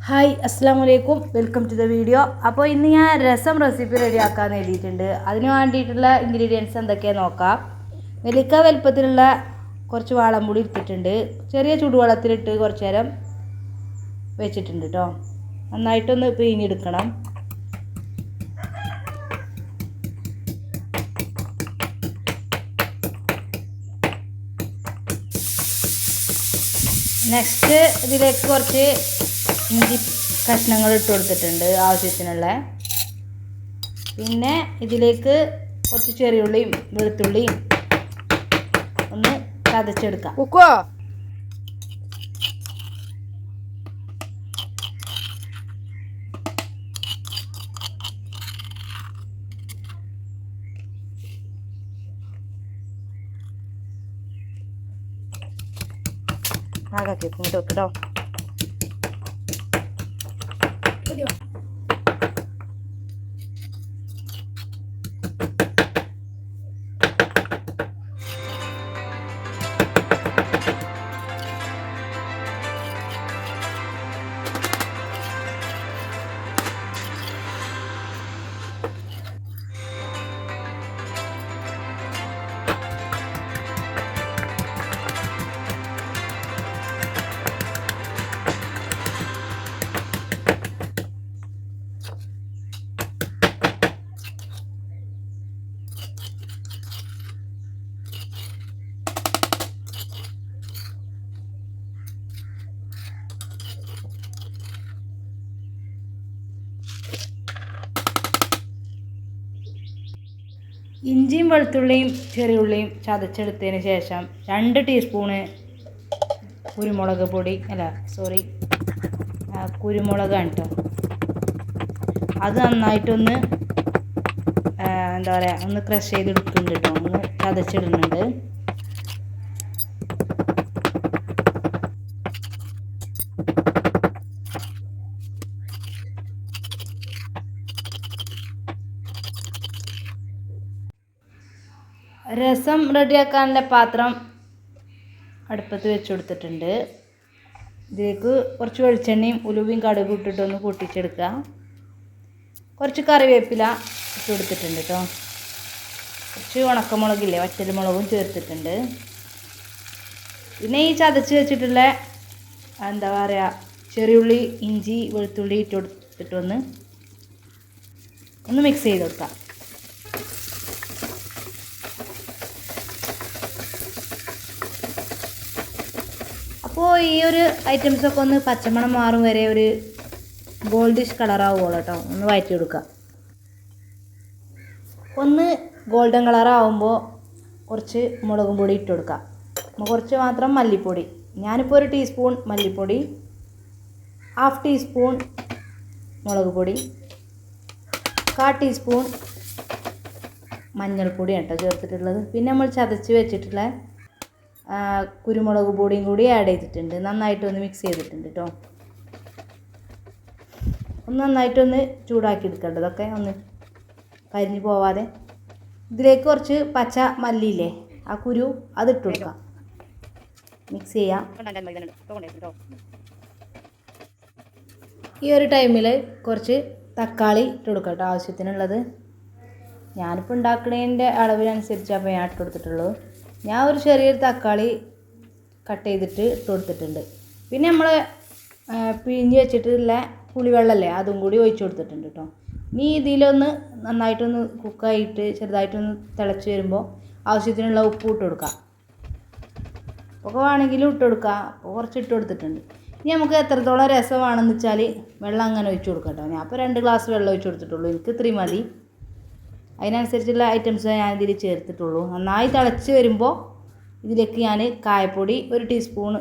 Hi അസ്സലാമു അലൈക്കും, welcome to the video. അപ്പോൾ ഇന്ന് ഞാൻ രസം റെസിപ്പി റെഡിയാക്കാൻ എഴുതിയിട്ടുണ്ട്. അതിന് വേണ്ടിയിട്ടുള്ള ഇൻഗ്രീഡിയൻസ് എന്തൊക്കെയാണെന്ന് നോക്കാം. നെല്ലിക്ക വലുപ്പത്തിലുള്ള കുറച്ച് വാളംപുളി എടുത്തിട്ടുണ്ട്. ചെറിയ ചൂടുവെള്ളത്തിലിട്ട് കുറച്ച് നേരം വെച്ചിട്ടുണ്ട് കേട്ടോ. നന്നായിട്ടൊന്ന് പിഴിഞ്ഞെടുക്കണം. നെക്സ്റ്റ് ഇതിലേക്ക് കുറച്ച് ഇഞ്ചി കഷ്ണങ്ങൾ ഇട്ട് കൊടുത്തിട്ടുണ്ട് ആവശ്യത്തിനുള്ള. പിന്നെ ഇതിലേക്ക് കുറച്ച് ചെറിയുള്ളിയും വെളുത്തുള്ളിയും ഒന്ന് ചതച്ചെടുക്കാം. ആകാക്കി ഇങ്ങോട്ട് വെക്കട്ടോ. ഇഞ്ചിയും വെളുത്തുള്ളിയും ചെറിയുള്ളിയും ചതച്ചെടുത്തതിന് ശേഷം 2 ടീസ്പൂണ് കുരുമുളക് പൊടി കുരുമുളകാണ് കേട്ടോ. അത് നന്നായിട്ടൊന്ന് ഒന്ന് ക്രഷ് ചെയ്തെടുക്കുന്നുണ്ട് കേട്ടോ. ഒന്ന് ചതച്ചിടുന്നുണ്ട്. രസം റെഡിയാക്കാനുള്ള പാത്രം അടുപ്പത്ത് വെച്ച് കൊടുത്തിട്ടുണ്ട്. ഇതിലേക്ക് കുറച്ച് വെളിച്ചെണ്ണയും ഉലുവയും കടുകും ഇട്ടിട്ടൊന്ന് പൊട്ടിച്ചെടുക്കുക. കുറച്ച് കറിവേപ്പില ഇട്ട് കൊടുത്തിട്ടുണ്ട് കേട്ടോ. കുറച്ച് ഉണക്കമുളകില്ലേ, വറ്റൽമുളകും ചേർത്തിട്ടുണ്ട്. പിന്നെ ഈ ചതച്ച് വെച്ചിട്ടുള്ള ചെറിയുള്ളി, ഇഞ്ചി, വെളുത്തുള്ളി ഇട്ട് കൊടുത്തിട്ടൊന്ന് മിക്സ് ചെയ്ത് കൊടുക്കാം. അപ്പോൾ ഈ ഒരു ഐറ്റംസൊക്കെ ഒന്ന് പച്ചമണം മാറും വരെ ഒരു ഗോൾഡിഷ് കളറാവുമല്ലോ കേട്ടോ. ഒന്ന് വഴറ്റി കൊടുക്കുക. ഒന്ന് ഗോൾഡൻ കളറാവുമ്പോൾ കുറച്ച് മുളകും പൊടി ഇട്ട് കൊടുക്കുക. കുറച്ച് മാത്രം മല്ലിപ്പൊടി. ഞാനിപ്പോൾ 1 ടീസ്പൂൺ മല്ലിപ്പൊടി, 1/2 ടീസ്പൂൺ മുളക് പൊടി, 1/4 ടീസ്പൂൺ മഞ്ഞൾപ്പൊടിയാണ് കേട്ടോ ചേർത്തിട്ടുള്ളത്. പിന്നെ നമ്മൾ ചതച്ച് വെച്ചിട്ടുള്ള കുരുമുളക് പൊടിയും കൂടി ആഡ് ചെയ്തിട്ടുണ്ട്. നന്നായിട്ടൊന്ന് മിക്സ് ചെയ്തിട്ടുണ്ട് കേട്ടോ. നന്നായിട്ടൊന്ന് ചൂടാക്കി എടുക്കേണ്ടതൊക്കെ ഒന്ന് കരിഞ്ഞു പോവാതെ. ഇതിലേക്ക് കുറച്ച് പച്ച മല്ലിയില്ലേ, ആ കുരു അതിട്ട് കൊടുക്കാം. മിക്സ് ചെയ്യാം. ഈ ഒരു ടൈമിൽ കുറച്ച് തക്കാളി ഇട്ട് കൊടുക്കാം കേട്ടോ, ആവശ്യത്തിനുള്ളത്. ഞാനിപ്പോൾ ഉണ്ടാക്കുന്നതിൻ്റെ അളവിനനുസരിച്ചാണ് ഞാൻ ഇട്ട് കൊടുത്തിട്ടുള്ളൂ. ഞാൻ ഒരു ചെറിയൊരു തക്കാളി കട്ട് ചെയ്തിട്ട് ഇട്ട് കൊടുത്തിട്ടുണ്ട്. പിന്നെ നമ്മൾ പിഴിഞ്ഞ് വെച്ചിട്ടുള്ള പുളിവെള്ളമല്ലേ, അതും കൂടി ഒഴിച്ച് കൊടുത്തിട്ടുണ്ട് കേട്ടോ. ഇനി ഇതിലൊന്ന് നന്നായിട്ടൊന്ന് കുക്കായിട്ട് ചെറുതായിട്ടൊന്ന് തിളച്ച് വരുമ്പോൾ ആവശ്യത്തിനുള്ള ഉപ്പ് ഇട്ട് കൊടുക്കാം. ഒക്കെ വേണമെങ്കിലും ഇട്ട് കൊടുക്കാം. അപ്പോൾ കുറച്ച് ഇട്ട് കൊടുത്തിട്ടുണ്ട്. ഇനി നമുക്ക് എത്രത്തോളം രസമാണെന്ന് വെച്ചാൽ വെള്ളം അങ്ങനെ ഒഴിച്ച് കൊടുക്കാം കേട്ടോ. ഞാൻ ഇപ്പോൾ 2 ഗ്ലാസ് വെള്ളം ഒഴിച്ച് കൊടുത്തിട്ടുള്ളൂ. എനിക്ക് ഇത്രയും മതി. അതിനനുസരിച്ചുള്ള ഐറ്റംസ് ഞാൻ ഇതിൽ ചേർത്തിട്ടുള്ളൂ. നന്നായി തിളച്ച് വരുമ്പോൾ ഇതിലേക്ക് ഞാൻ കായപ്പൊടി 1 ടീസ്പൂണ്,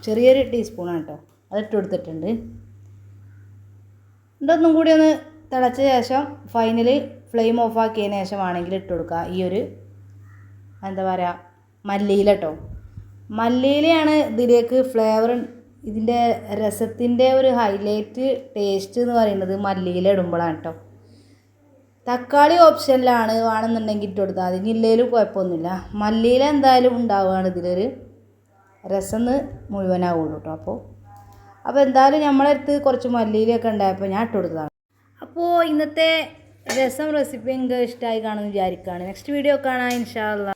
ചെറിയൊരു ടീസ്പൂണാണ് കേട്ടോ, അതിട്ട് കൊടുത്തിട്ടുണ്ട്. ഇതൊന്നും കൂടി ഒന്ന് തിളച്ച ശേഷം ഫൈനലി ഫ്ലെയിം ഓഫാക്കിയതിന് ശേഷം ആണെങ്കിൽ ഇട്ട് കൊടുക്കുക ഈ ഒരു മല്ലിയില കേട്ടോ. മല്ലിയിലയാണ് ഇതിലേക്ക് ഫ്ലേവർ. ഇതിൻ്റെ രസത്തിൻ്റെ ഒരു ഹൈലൈറ്റ് ടേസ്റ്റ് എന്ന് പറയുന്നത് മല്ലിയില ഇടുമ്പോഴാണ് കേട്ടോ. തക്കാളി ഓപ്ഷനിലാണ്, വേണമെന്നുണ്ടെങ്കിൽ ഇട്ട് കൊടുത്താൽ മതി. ഇല്ലെങ്കിലും കുഴപ്പമൊന്നുമില്ല. മല്ലിയില എന്തായാലും ഉണ്ടാവുകയാണ് ഇതിലൊരു രസം മുഴുവനാവുള്ളൂ കേട്ടോ. അപ്പോൾ അപ്പോൾ എന്തായാലും നമ്മളെ അടുത്ത് കുറച്ച് മല്ലിയിലൊക്കെ ഉണ്ടായപ്പോൾ ഞാൻ ഇട്ട് കൊടുത്തതാണ്. അപ്പോൾ ഇന്നത്തെ രസം റെസിപ്പി നിങ്ങൾക്ക് ഇഷ്ടമായി കാണുമെന്ന് വിചാരിക്കുകയാണ്. നെക്സ്റ്റ് വീഡിയോ കാണാം ഇൻഷാ അല്ലാ.